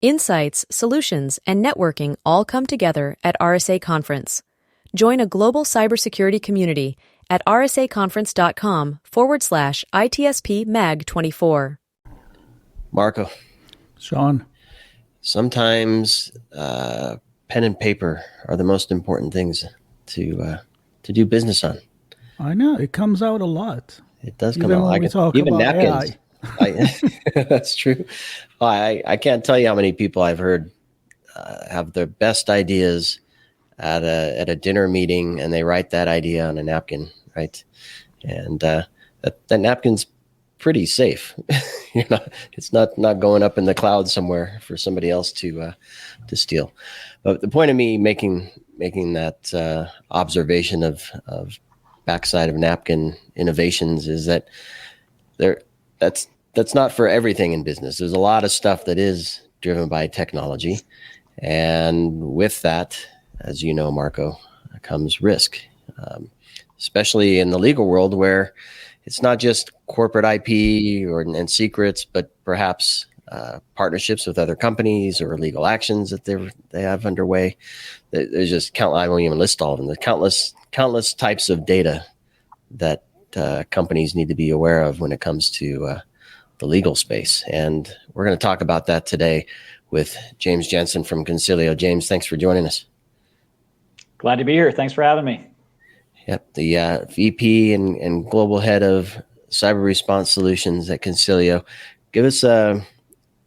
Insights, solutions, and networking all come together at RSA Conference. Join a global cybersecurity community at rsaconference.com/ITSP Mag 24. Marco. Sean. Sometimes pen and paper are the most important things to do business on. I know, it comes out a lot. It does Even come out. when we talk even about napkins. AI. That's true. I can't tell you how many people I've heard have their best ideas at a dinner meeting, and they write that idea on a napkin, right? And that napkin's pretty safe. It's not going up in the cloud somewhere for somebody else to steal. But the point of me making that observation of backside of napkin innovations is that that's not for everything in business. There's a lot of stuff that is driven by technology, and with that, as you know, Marco, comes risk, especially in the legal world where it's not just corporate IP and secrets, but perhaps partnerships with other companies or legal actions that they have underway. There's just countless. I won't even list all of them. There's countless types of data that companies need to be aware of when it comes to the legal space. And we're going to talk about that today with James Jansen from Consilio. James, thanks for joining us. Glad to be here. Thanks for having me. Yep, the VP and global head of cyber response solutions at Consilio. Give us a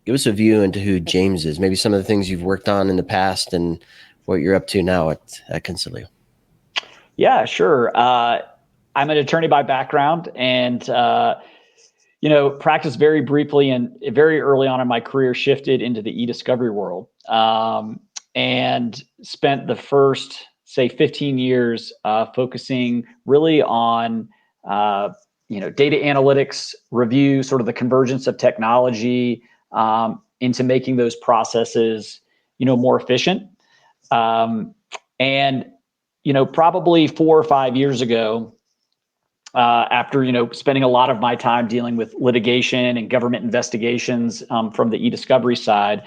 view into who James is. Maybe some of the things you've worked on in the past and what you're up to now at Consilio. Yeah, sure. I'm an attorney by background, and practiced very briefly and very early on in my career, shifted into the e-discovery world, and spent the first, say, 15 years focusing really on data analytics review, sort of the convergence of technology into making those processes more efficient. Probably 4 or 5 years ago, after spending a lot of my time dealing with litigation and government investigations from the e-discovery side,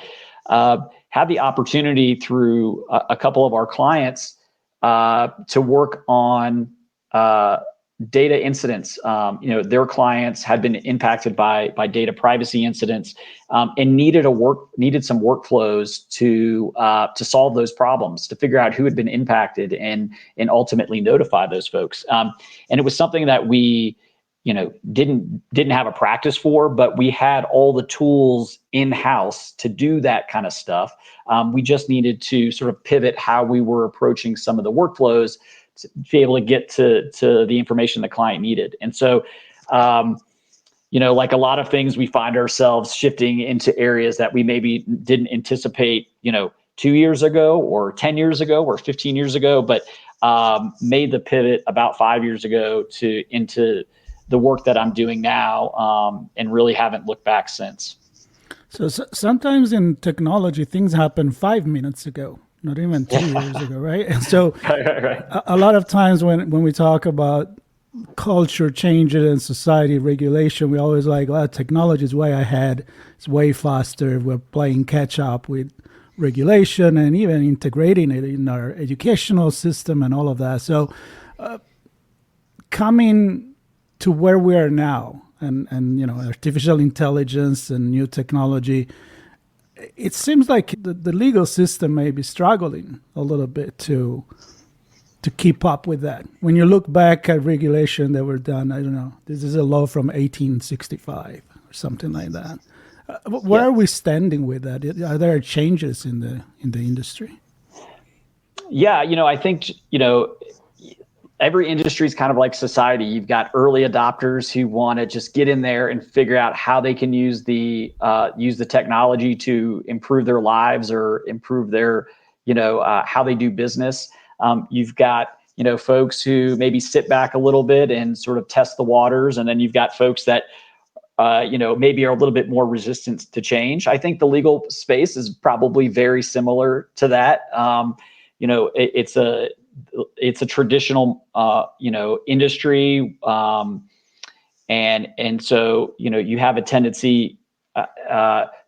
had the opportunity through a couple of our clients to work on data incidents. Their clients had been impacted by data privacy incidents and needed some workflows to solve those problems, to figure out who had been impacted and ultimately notify those folks. And it was something that we didn't have a practice for, but we had all the tools in-house to do that kind of stuff. We just needed to sort of pivot how we were approaching some of the workflows to be able to get to the information the client needed. And so, like a lot of things, we find ourselves shifting into areas that we maybe didn't anticipate, 2 years ago or 10 years ago or 15 years ago, but made the pivot about 5 years ago into the work that I'm doing now, and really haven't looked back since. So sometimes in technology, things happen 5 minutes ago, not even 2 years ago, right? And so Right. a lot of times when we talk about culture changes in society, regulation, we always like, well, technology is way ahead. It's way faster. We're playing catch up with regulation and even integrating it in our educational system and all of that. So coming to where we are now and artificial intelligence and new technology, it seems like the legal system may be struggling a little bit to keep up with that. When you look back at regulation that were done, I don't know, this is a law from 1865 or something like that. Where are we standing with that? Are there changes in the industry? Yeah, I think, every industry is kind of like society. You've got early adopters who want to just get in there and figure out how they can use the technology to improve their lives or improve their, how they do business. You've got, folks who maybe sit back a little bit and sort of test the waters. And then you've got folks that, maybe are a little bit more resistant to change. I think the legal space is probably very similar to that. It's a traditional, industry. And so, you have a tendency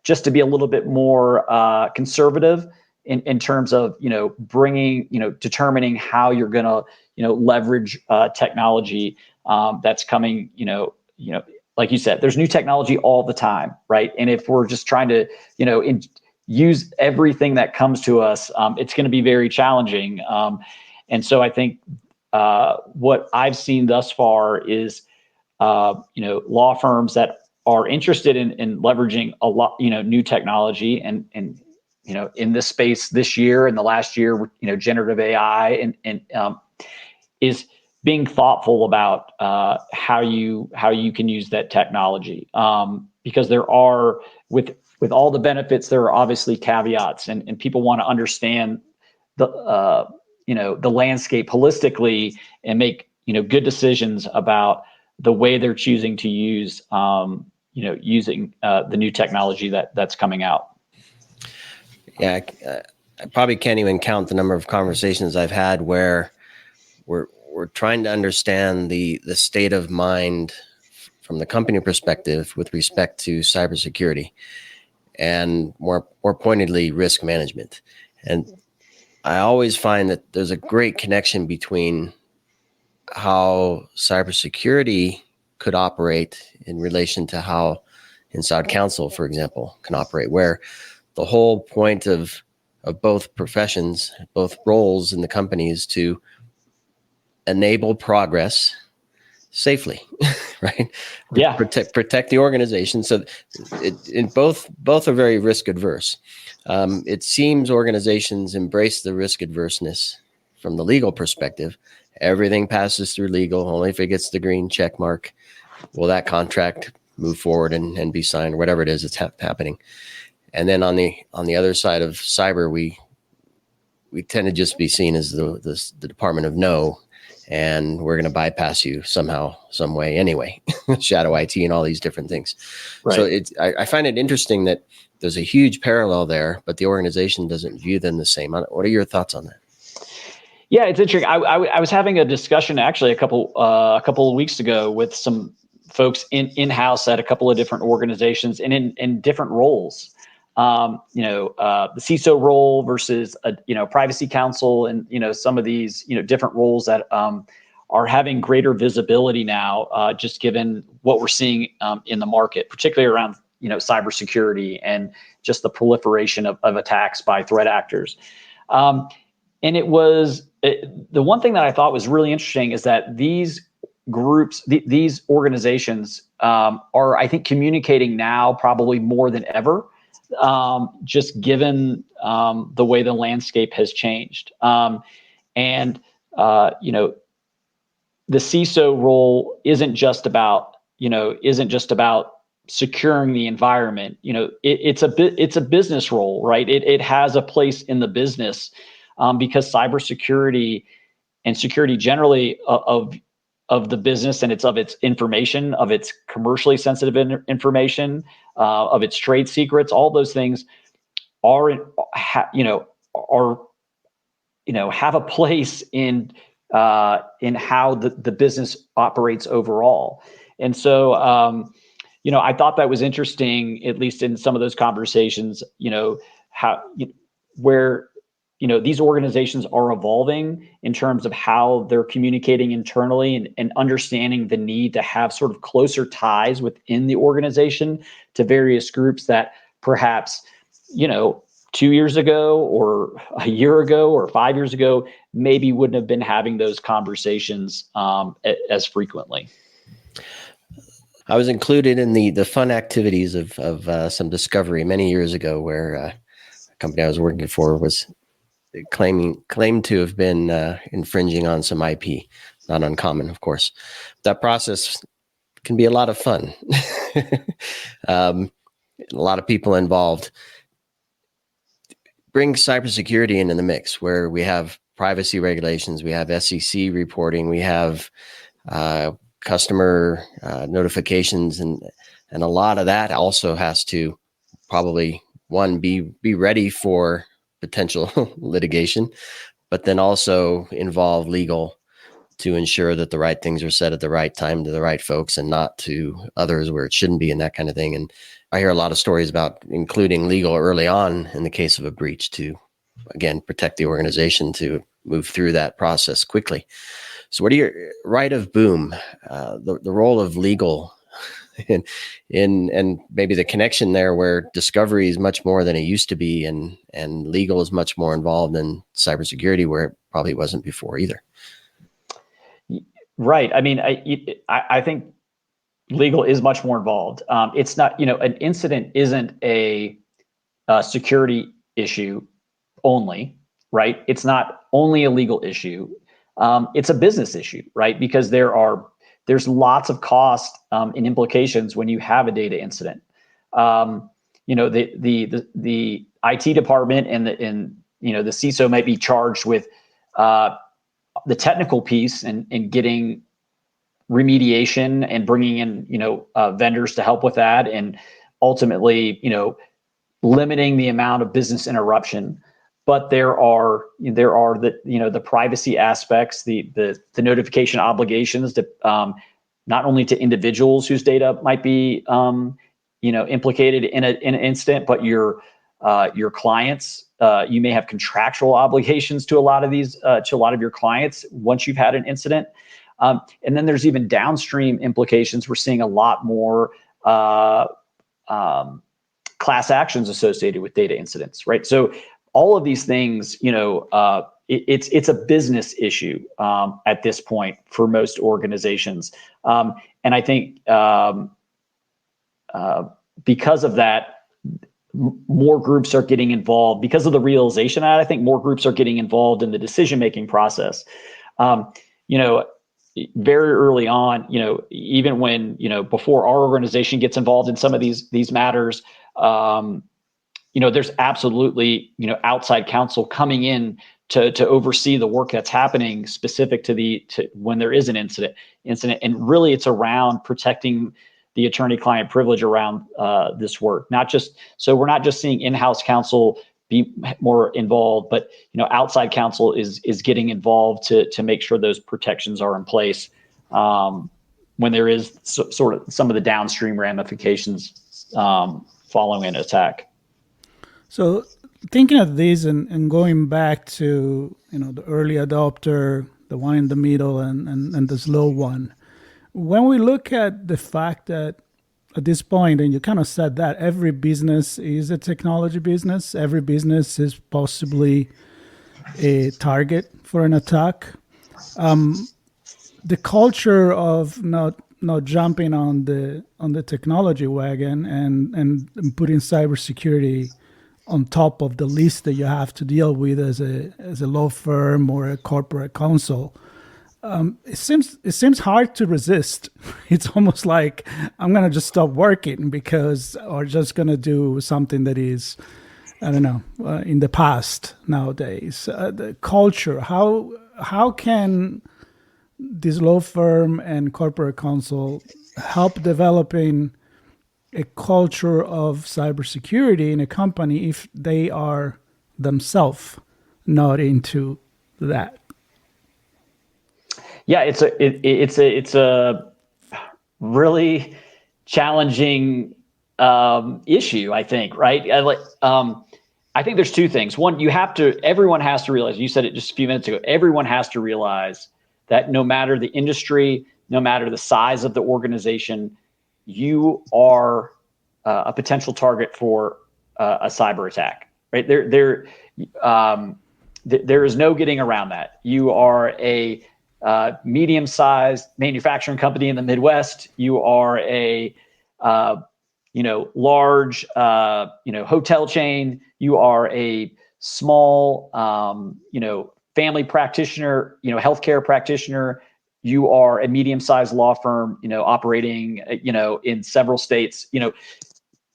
just to be a little bit more conservative in terms of, bringing, determining how you're going to, leverage technology that's coming, like you said, there's new technology all the time, right? And if we're just trying to, use everything that comes to us, it's going to be very challenging. And so I think what I've seen thus far is, law firms that are interested in leveraging a lot, new technology and in this space this year and the last year, generative AI and is being thoughtful about how you can use that technology, because there are with all the benefits, there are obviously caveats, and people want to understand the the landscape holistically and make good decisions about the way they're choosing to use using the new technology that's coming out. Yeah, I probably can't even count the number of conversations I've had where we're trying to understand the state of mind from the company perspective with respect to cybersecurity and more pointedly risk management. And I always find that there's a great connection between how cybersecurity could operate in relation to how inside counsel, for example, can operate, where the whole point of both professions, both roles in the company is to enable progress safely, right? Yeah. Protect the organization. So both are very risk adverse. It seems organizations embrace the risk adverseness from the legal perspective. Everything passes through legal. Only if it gets the green check mark will that contract move forward and be signed, or whatever it is that's happening. And then on the other side of cyber, we tend to just be seen as the Department of No, and we're going to bypass you somehow, some way anyway. Shadow IT and all these different things. Right. So I find it interesting that there's a huge parallel there, but the organization doesn't view them the same. What are your thoughts on that? Yeah, it's interesting. I was having a discussion actually a couple of weeks ago with some folks in-house at a couple of different organizations and in different roles. The CISO role versus privacy counsel, and some of these different roles that are having greater visibility now, just given what we're seeing in the market, particularly around cybersecurity and just the proliferation of attacks by threat actors. And it was the one thing that I thought was really interesting is that these groups, these organizations are, I think, communicating now probably more than ever. Just given the way the landscape has changed. The CISO role isn't just about securing the environment. It's a business role, right? It has a place in the business because cybersecurity and security generally of the business, and it's of its information, of its commercially sensitive information, of its trade secrets, all those things have a place in how the business operates overall. And so, I thought that was interesting, at least in some of those conversations, where these organizations are evolving in terms of how they're communicating internally and understanding the need to have sort of closer ties within the organization to various groups that perhaps, 2 years ago or a year ago or 5 years ago, maybe wouldn't have been having those conversations as frequently. I was included in the fun activities of some discovery many years ago where a company I was working for was claimed to have been infringing on some IP. Not uncommon, of course. That process can be a lot of fun. A lot of people involved. Bring cybersecurity into the mix, where we have privacy regulations, we have SEC reporting, we have customer notifications, and a lot of that also has to probably be ready for potential litigation, but then also involve legal to ensure that the right things are said at the right time to the right folks and not to others where it shouldn't be and that kind of thing. And I hear a lot of stories about including legal early on in the case of a breach to, again, protect the organization to move through that process quickly. So what are your right of boom, the role of legal in and maybe the connection there where discovery is much more than it used to be and legal is much more involved in cybersecurity where it probably wasn't before either. Right. I mean, I think legal is much more involved. It's not, an incident isn't a security issue only, right? It's not only a legal issue. It's a business issue, right? Because there's lots of cost and implications when you have a data incident. The IT department and the CISO might be charged with the technical piece and getting remediation and bringing in vendors to help with that, and ultimately limiting the amount of business interruption. But there are the privacy aspects, the notification obligations to not only to individuals whose data might be implicated in an incident, but your clients. You may have contractual obligations to a lot of your clients once you've had an incident. And then there's even downstream implications. We're seeing a lot more class actions associated with data incidents, right? So all of these things, it's a business issue at this point for most organizations. And I think because of that, more groups are getting involved. Because of the realization that, I think more groups are getting involved in the decision-making process. Very early on, even when, before our organization gets involved in some of these matters, there's absolutely, outside counsel coming in to oversee the work that's happening specific to when there is an incident. And really it's around protecting the attorney-client privilege around this work. So we're not just seeing in-house counsel be more involved, but outside counsel is getting involved to make sure those protections are in place when there is sort of some of the downstream ramifications following an attack. So thinking of these and going back to the early adopter, the one in the middle, and the slow one, when we look at the fact that at this point, and you kind of said that every business is a technology business, every business is possibly a target for an attack. The culture of not jumping on the technology wagon and putting cybersecurity on top of the list that you have to deal with as a law firm or a corporate counsel. It seems hard to resist. It's almost like I'm going to just stop working or just going to do something that is, I don't know, in the past nowadays. The culture, how can this law firm and corporate counsel help developing a culture of cybersecurity in a company if they are themselves not into that? Yeah, it's a really challenging issue, I think, right? I think there's two things. One, everyone has to realize, you said it just a few minutes ago, everyone has to realize that no matter the industry, no matter the size of the organization, you are a potential target for a cyber attack, right? There is no getting around that. You are a medium-sized manufacturing company in the Midwest. You are a large hotel chain. You are a small family practitioner, healthcare practitioner. You are a medium-sized law firm, operating in several states.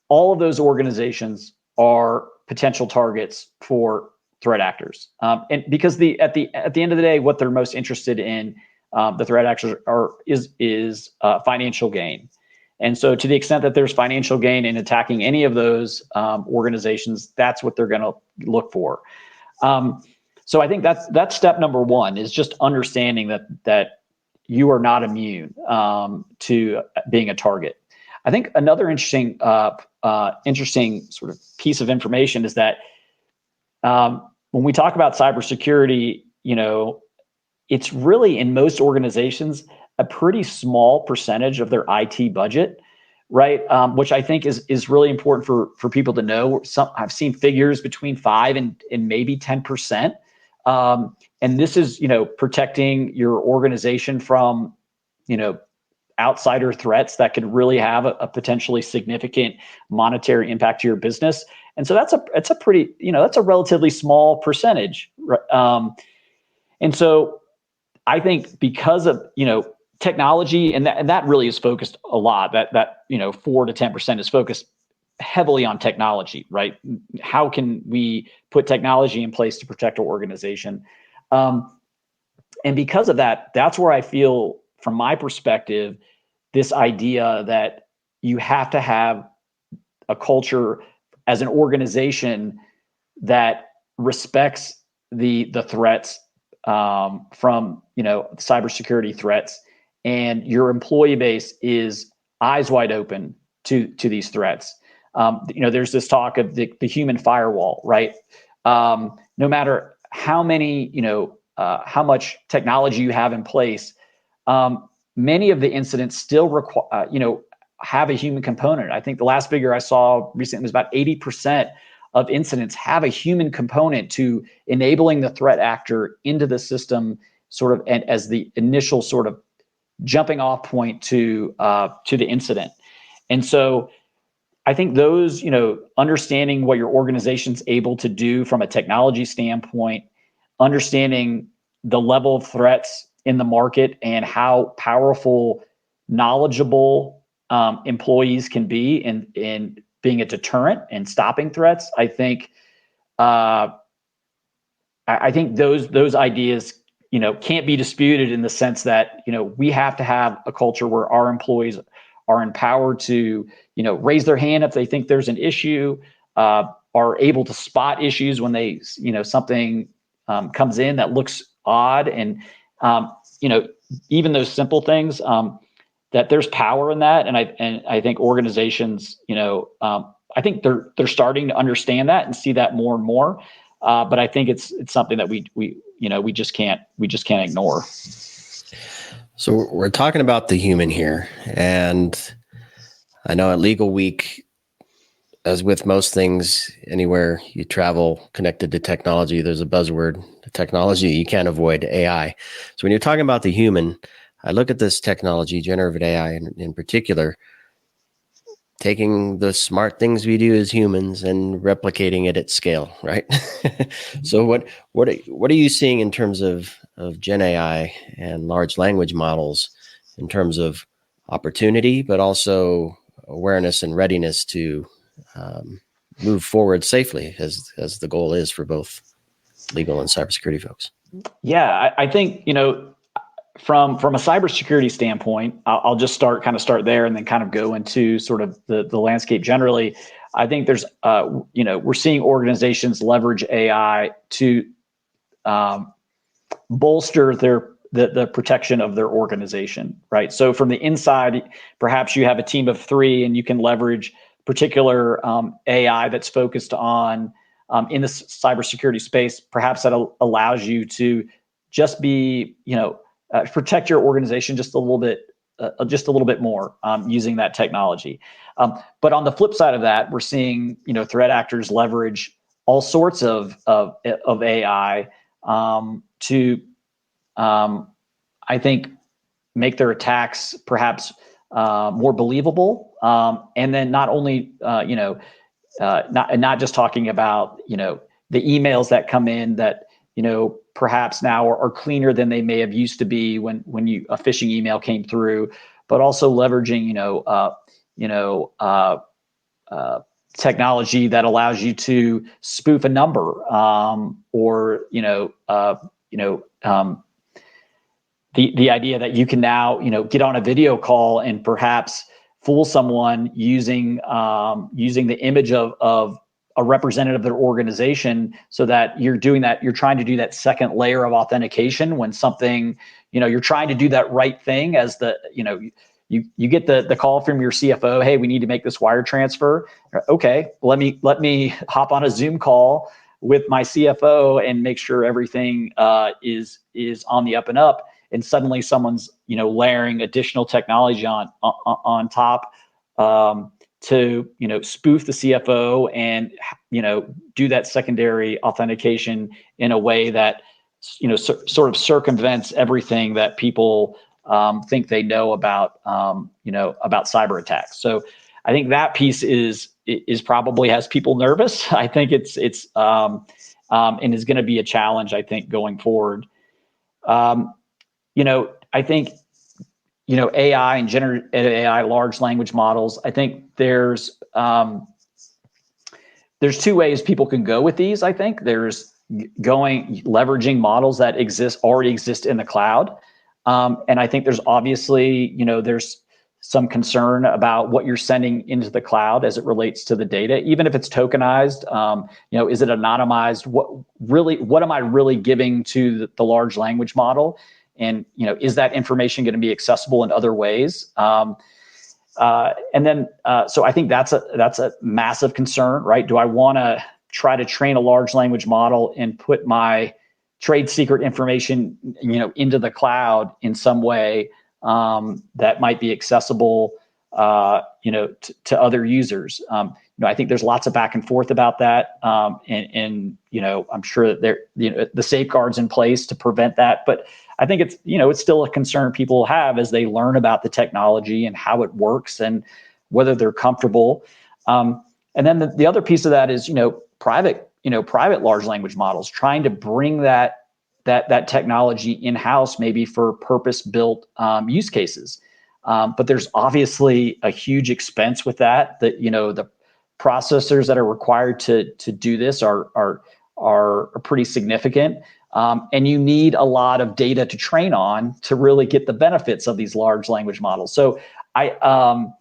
All of those organizations are potential targets for threat actors, and because at the end of the day, what they're most interested in, the threat actors is financial gain. And so, to the extent that there's financial gain in attacking any of those organizations, that's what they're going to look for. So I think that's step number one, is just understanding that you are not immune to being a target. I think another interesting sort of piece of information is that when we talk about cybersecurity, it's really, in most organizations, a pretty small percentage of their IT budget, right? Which I think is really important for people to know. I've seen figures between 5 and maybe 10%. And this is, protecting your organization from, outsider threats that could really have a potentially significant monetary impact to your business. And so that's a pretty, that's a relatively small percentage. And so I think because of, technology, and that really is focused a lot, that 4 to 10% is focused heavily on technology, right? How can we put technology in place to protect our organization? And because of that, that's where I feel, from my perspective, this idea that you have to have a culture as an organization that respects the threats from cybersecurity threats, and your employee base is eyes wide open to these threats. There's this talk of the human firewall, right? No matter how many, how much technology you have in place, many of the incidents still require, have a human component. I think the last figure I saw recently was about 80% of incidents have a human component to enabling the threat actor into the system, sort of, and as the initial sort of jumping off point to the incident. And so I think those, understanding what your organization's able to do from a technology standpoint, understanding the level of threats in the market and how powerful, knowledgeable employees can be in being a deterrent and stopping threats. I think those ideas, can't be disputed, in the sense that, we have to have a culture where our employees are empowered to, raise their hand if they think there's an issue, are able to spot issues when they, something comes in that looks odd, and even those simple things, that there's power in that. And I think organizations, I think they're starting to understand that and see that more and more. But I think it's something that we just can't ignore. So we're talking about the human here, and I know at Legal Week, as with most things, anywhere you travel connected to technology, there's a buzzword, technology. You can't avoid AI. So when you're talking about the human, I look at this technology, generative AI in particular, taking the smart things we do as humans and replicating it at scale, right? So what are you seeing in terms of Gen AI and large language models, in terms of opportunity, but also awareness and readiness to move forward safely, as the goal is for both legal and cybersecurity folks? Yeah, I think, from a cybersecurity standpoint, I'll just start there and then kind of go into sort of the landscape generally. I think there's, we're seeing organizations leverage AI to bolster the protection of their organization, right? So from the inside, perhaps you have a team of 3 and you can leverage particular AI that's focused on in the cybersecurity space. Perhaps that allows you to just be, protect your organization just a little bit more using that technology. But on the flip side of that, we're seeing, threat actors leverage all sorts of AI to, I think, make their attacks perhaps more believable. And then not only, not just talking about, the emails that come in that, perhaps now are cleaner than they may have used to be when a phishing email came through, but also leveraging, technology that allows you to spoof a number, or the idea that you can now, get on a video call and perhaps fool someone using the image of a representative of their organization, so that you're trying to do that second layer of authentication when something, you're trying to do that right thing as you get the call from your CFO, hey, we need to make this wire transfer. Okay, let me hop on a Zoom call with my CFO and make sure everything is on the up and up. And suddenly someone's layering additional technology on top to spoof the CFO and do that secondary authentication in a way that sort of circumvents everything that people think they know about about cyber attacks. So I think that piece is probably has people nervous. I think it's and is going to be a challenge, I think, going forward. I think AI and generative AI, large language models. I think there's two ways people can go with these. I think there's leveraging models that already exist in the cloud. And I think there's obviously, there's some concern about what you're sending into the cloud as it relates to the data, even if it's tokenized. Is it anonymized? What am I really giving to the large language model? And is that information going to be accessible in other ways? So I think that's a massive concern, right? Do I want to try to train a large language model and put my trade secret information, into the cloud in some way that might be accessible, to other users? I think there's lots of back and forth about that, and I'm sure that the safeguards in place to prevent that. But I think it's still a concern people have as they learn about the technology and how it works and whether they're comfortable. And then the other piece of that is private large language models, trying to bring that technology in-house, maybe for purpose-built use cases. But there's obviously a huge expense with that. The processors that are required to do this are pretty significant. And you need a lot of data to train on to really get the benefits of these large language models. So I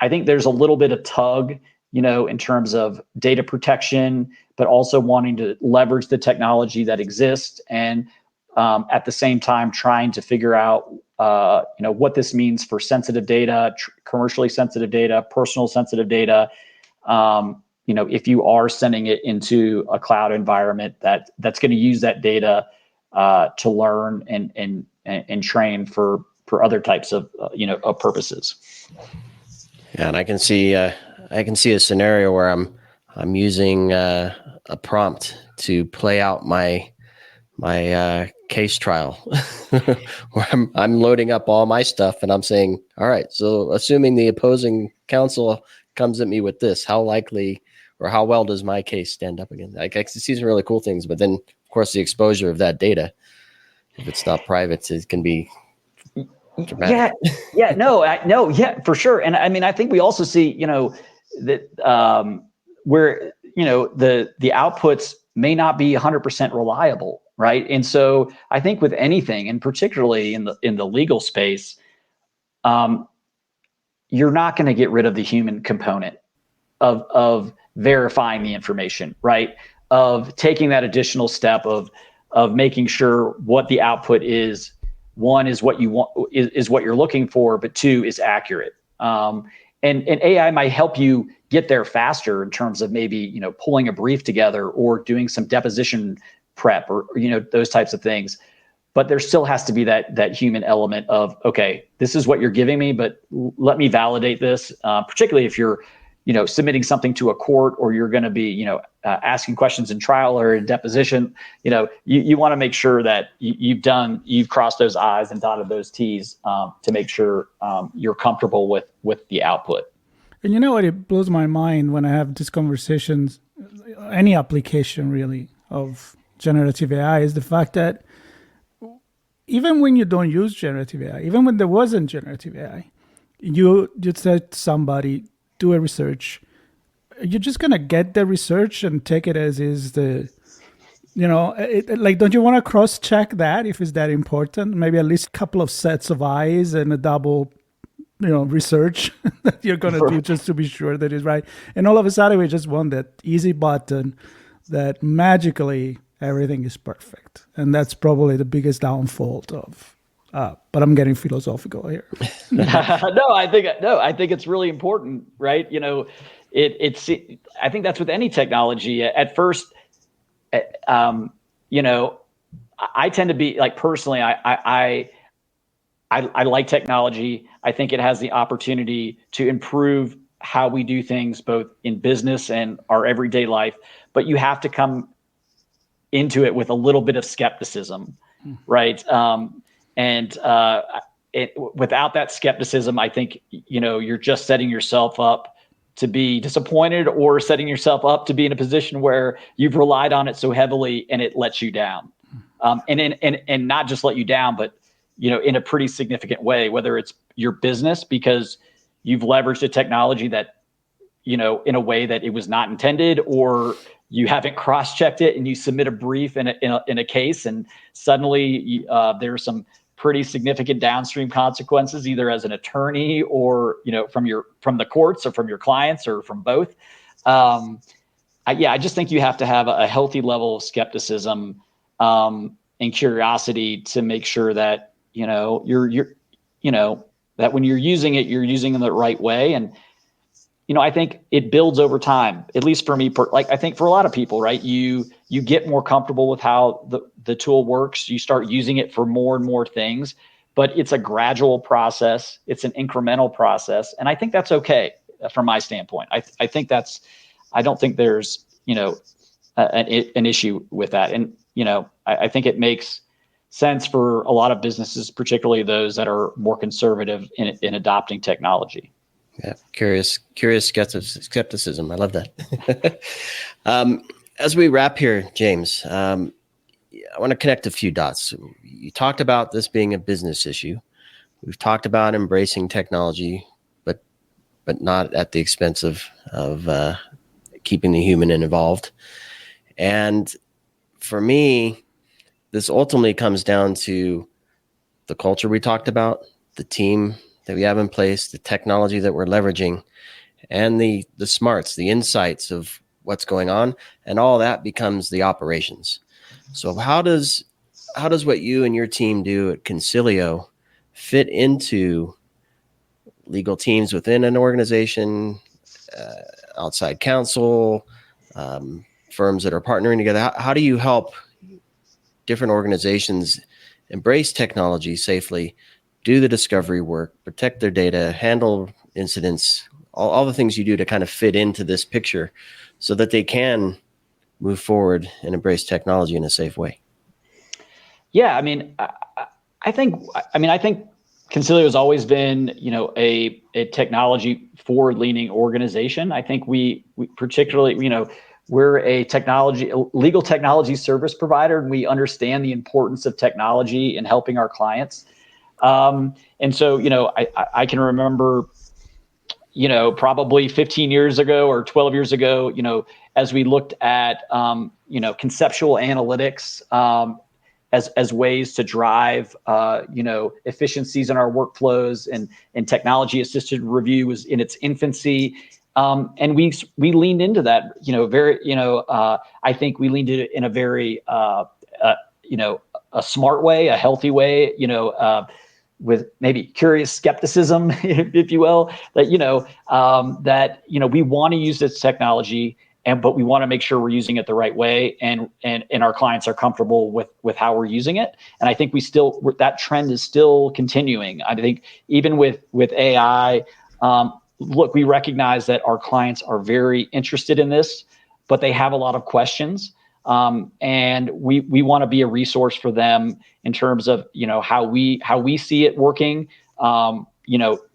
think there's a little bit of tug, in terms of data protection, but also wanting to leverage the technology that exists, and at the same time trying to figure out, what this means for sensitive data, commercially sensitive data, personal sensitive data. If you are sending it into a cloud environment that's going to use that data to learn and train for other types of purposes. Yeah, and I can see a scenario where I'm using a prompt to play out my case trial, where I'm loading up all my stuff and I'm saying, all right, so assuming the opposing counsel comes at me with this, how likely or how well does my case stand up against? I can see some really cool things, but then of course the exposure of that data, if it's not private, it can be dramatic. Yeah, for sure. And I mean, I think we also see, that where the outputs may not be 100% reliable, right? And so I think with anything, and particularly in the legal space, you're not going to get rid of the human component of verifying the information, right? Of taking that additional step of making sure what the output is, one, is what you want, is what you're looking for, but two, is accurate. And AI might help you get there faster in terms of maybe, pulling a brief together or doing some deposition prep or, those types of things. But there still has to be that human element of, okay, this is what you're giving me, but let me validate this, particularly if you're, submitting something to a court, or you're going to be, asking questions in trial or in deposition. You want to make sure that you've crossed those I's and dotted those T's to make sure you're comfortable with the output. And you know what? It blows my mind when I have these conversations, any application really of generative AI, is the fact that even when you don't use generative AI, even when there wasn't generative AI, you said to somebody, do a research, you're just going to get the research and take it as is don't you want to cross-check that if it's that important? Maybe at least a couple of sets of eyes and a double research that you're going to do just to be sure that it's right. And all of a sudden, we just want that easy button that magically everything is perfect. And that's probably the biggest downfall of, but I'm getting philosophical here. I think it's really important, right? I think that's with any technology. At first, I tend to be like, personally, I like technology. I think it has the opportunity to improve how we do things, both in business and our everyday life. But you have to come into it with a little bit of skepticism, right? Without that skepticism, I think, you're just setting yourself up to be disappointed, or setting yourself up to be in a position where you've relied on it so heavily and it lets you down. And not just let you down, but in a pretty significant way, whether it's your business because you've leveraged a technology that, in a way that it was not intended, or you haven't cross-checked it and you submit a brief in a case, and suddenly there's some pretty significant downstream consequences, either as an attorney or, from the courts, or from your clients, or from both. I just think you have to have a healthy level of skepticism and curiosity to make sure that, that when you're using it in the right way. And, I think it builds over time, at least for me, I think for a lot of people, right? You get more comfortable with how the tool works. You start using it for more and more things, but it's a gradual process. It's an incremental process. And I think that's okay from my standpoint. I don't think there's, an issue with that. And, I think it makes sense for a lot of businesses, particularly those that are more conservative in adopting technology. Yeah, curious skepticism. I love that. As we wrap here, James, I want to connect a few dots. You talked about this being a business issue. We've talked about embracing technology, but not at the expense of keeping the human involved. And for me, this ultimately comes down to the culture we talked about, the team that we have in place, the technology that we're leveraging, and the smarts, the insights of what's going on, and all that becomes the operations. So how does what you and your team do at Consilio fit into legal teams within an organization, outside counsel, firms that are partnering together? How do you help different organizations embrace technology safely, do the discovery work, protect their data, handle incidents, all the things you do to kind of fit into this picture so that they can move forward and embrace technology in a safe way? Yeah, I think Consilio has always been, a technology forward-leaning organization. I think we particularly, we're a legal technology service provider, and we understand the importance of technology in helping our clients. And so, I can remember, probably 15 years ago or 12 years ago, as we looked at, conceptual analytics, as ways to drive, efficiencies in our workflows, and technology assisted review was in its infancy. And we leaned into that, I think we leaned into it in a very, a smart way, a healthy way, with maybe curious skepticism, if you will, that, we want to use this technology, but we want to make sure we're using it the right way, and our clients are comfortable with how we're using it. And I think that trend is still continuing. I think even with AI, look, we recognize that our clients are very interested in this, but they have a lot of questions. And we want to be a resource for them in terms of, how we see it working, not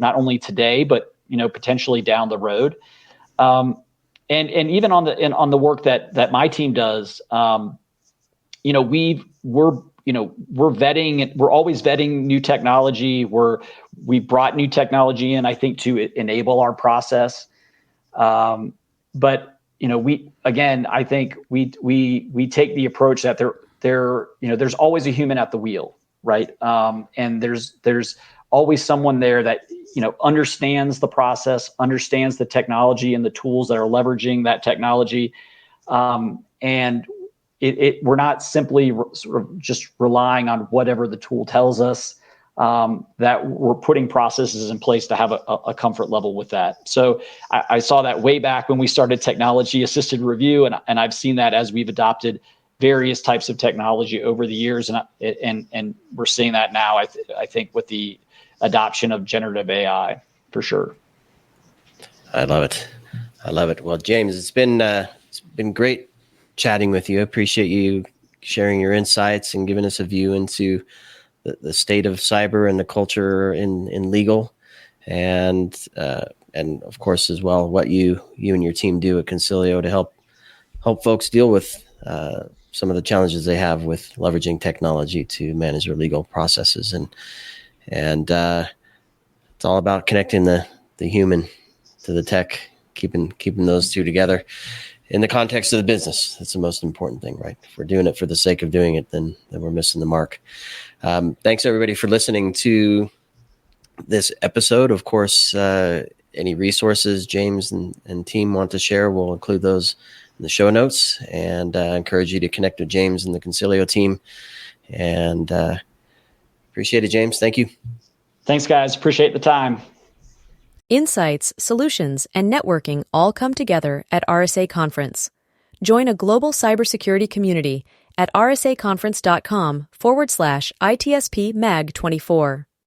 only today, but, potentially down the road. And even on the work that my team does, we're always vetting new technology. We brought new technology in, I think, to enable our process. But I think we take the approach that there's always a human at the wheel, right? And there's always someone there that, understands the process, understands the technology and the tools that are leveraging that technology. And we're not simply sort of just relying on whatever the tool tells us, that we're putting processes in place to have a comfort level with that. So I saw that way back when we started technology assisted review, and I've seen that as we've adopted various types of technology over the years, and we're seeing that now. I think with the adoption of generative AI, for sure. I love it. Well, James, it's been great chatting with you. I appreciate you sharing your insights and giving us a view into the state of cyber and the culture in legal, and of course as well what you and your team do at Consilio to help folks deal with some of the challenges they have with leveraging technology to manage their legal processes, and it's all about connecting the human to the tech, keeping those two together in the context of the business. That's the most important thing, right? If we're doing it for the sake of doing it, then we're missing the mark. Thanks everybody for listening to this episode. Of course, any resources James and team want to share, we'll include those in the show notes, and encourage you to connect with James and the Consilio team. And appreciate it, James. Thank you. Thanks, guys. Appreciate the time. Insights, solutions, and networking all come together at RSA Conference. Join a global cybersecurity community at rsaconference.com/ITSP Mag 24.